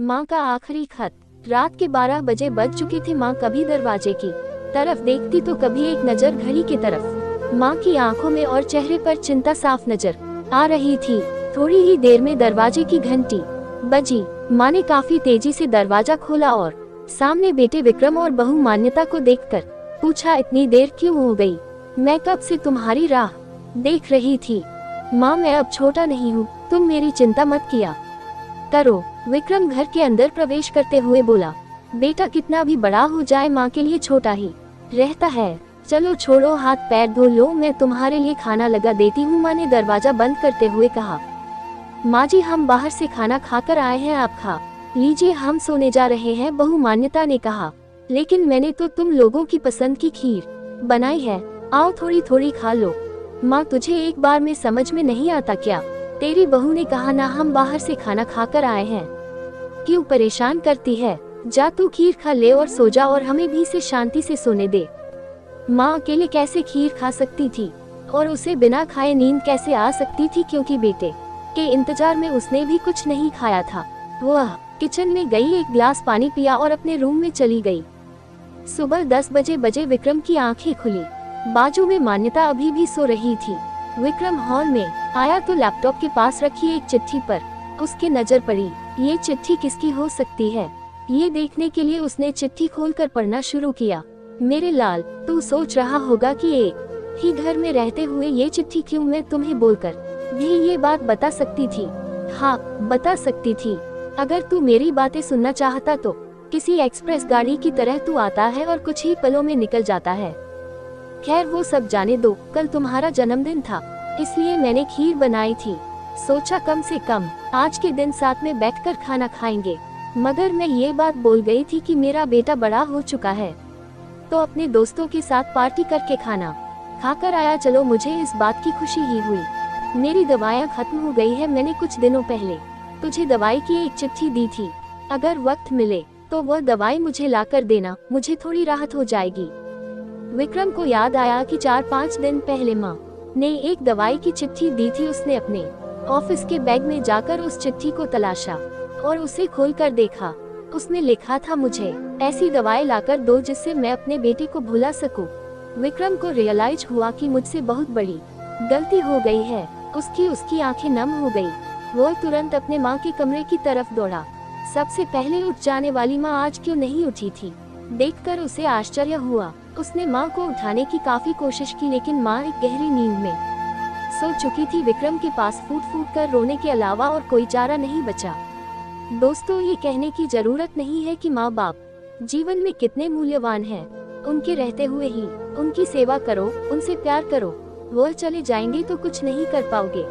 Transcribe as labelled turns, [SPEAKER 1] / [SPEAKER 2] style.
[SPEAKER 1] माँ का आखिरी खत। रात के 12 बजे बज चुके थे। माँ कभी दरवाजे की तरफ देखती तो कभी एक नजर घड़ी की तरफ। माँ की आंखों में और चेहरे पर चिंता साफ नजर आ रही थी। थोड़ी ही देर में दरवाजे की घंटी बजी। माँ ने काफी तेजी से दरवाजा खोला और सामने बेटे विक्रम और बहू मान्यता को देखकर पूछा, इतनी देर क्यों हो गई? मैं कब से तुम्हारी राह देख रही थी। माँ, मैं अब छोटा नहीं हूँ, तुम मेरी चिंता मत किया करो। विक्रम घर के अंदर प्रवेश करते हुए बोला, बेटा कितना भी बड़ा हो जाए माँ के लिए छोटा ही रहता है। चलो छोड़ो, हाथ पैर धो लो, मैं तुम्हारे लिए खाना लगा देती हूँ। माँ ने दरवाजा बंद करते हुए कहा, माँ जी हम बाहर से खाना खाकर आए हैं, आप खा लीजिए, हम सोने जा रहे हैं। बहू मान्यता ने कहा, लेकिन मैंने तो तुम लोगों की पसंद की खीर बनाई है, आओ थोड़ी थोड़ी खा लो। माँ तुझे एक बार में समझ में नहीं आता क्या? तेरी बहू ने कहा ना, हम बाहर से खाना खाकर आए हैं, क्यों परेशान करती है? जा तू खीर खा ले और सो जा, और हमें भी से शांति से सोने दे। माँ अकेले कैसे खीर खा सकती थी और उसे बिना खाए नींद कैसे आ सकती थी, क्योंकि बेटे के इंतजार में उसने भी कुछ नहीं खाया था। वह किचन में गई, एक गिलास पानी पिया और अपने रूम में चली गई। सुबह 10 बजे विक्रम की आंखें खुली। बाजू में मान्यता अभी भी सो रही थी। विक्रम हॉल में आया तो लैपटॉप के पास रखी एक चिट्ठी पर उसकी नजर पड़ी। ये चिट्ठी किसकी हो सकती है, ये देखने के लिए उसने चिट्ठी खोलकर पढ़ना शुरू किया। मेरे लाल, तू सोच रहा होगा कि एक ही घर में रहते हुए ये चिट्ठी क्यों? मैं तुम्हें बोलकर भी ये बात बता सकती थी। हाँ, बता सकती थी। अगर तू मेरी बातें सुनना चाहता तो किसी एक्सप्रेस गाड़ी की तरह तू आता है और कुछ ही पलों में निकल जाता है। खैर वो सब जाने दो, कल तुम्हारा जन्मदिन था, इसलिए मैंने खीर बनाई थी। सोचा कम से कम आज के दिन साथ में बैठकर खाना खाएंगे। मगर मैं ये बात बोल गई थी कि मेरा बेटा बड़ा हो चुका है, तो अपने दोस्तों के साथ पार्टी करके खाना खाकर आया। चलो, मुझे इस बात की खुशी ही हुई। मेरी दवाइयाँ खत्म हो गई है। मैंने कुछ दिनों पहले तुझे दवाई की एक चिट्ठी दी थी, अगर वक्त मिले तो वह दवाई मुझे ला कर देना, मुझे थोड़ी राहत हो जाएगी। विक्रम को याद आया कि 4-5 दिन पहले माँ ने एक दवाई की चिट्ठी दी थी। उसने अपने ऑफिस के बैग में जाकर उस चिट्ठी को तलाशा और उसे खोलकर देखा। उसमें लिखा था, मुझे ऐसी दवाई लाकर दो जिससे मैं अपने बेटे को भुला सकूं। विक्रम को रियलाइज हुआ कि मुझसे बहुत बड़ी गलती हो गई है। उसकी आंखें नम हो गई। वो तुरंत अपने माँ के कमरे की तरफ दौड़ा। सबसे पहले उठ जाने वाली माँ आज क्यों नहीं उठी थी, देखकर उसे आश्चर्य हुआ। उसने माँ को उठाने की काफी कोशिश की, लेकिन माँ एक गहरी नींद में सो चुकी थी। विक्रम के पास फूट फूट कर रोने के अलावा और कोई चारा नहीं बचा। दोस्तों, ये कहने की जरूरत नहीं है कि माँ बाप जीवन में कितने मूल्यवान हैं। उनके रहते हुए ही उनकी सेवा करो, उनसे प्यार करो। वो चले जाएंगे तो कुछ नहीं कर पाओगे।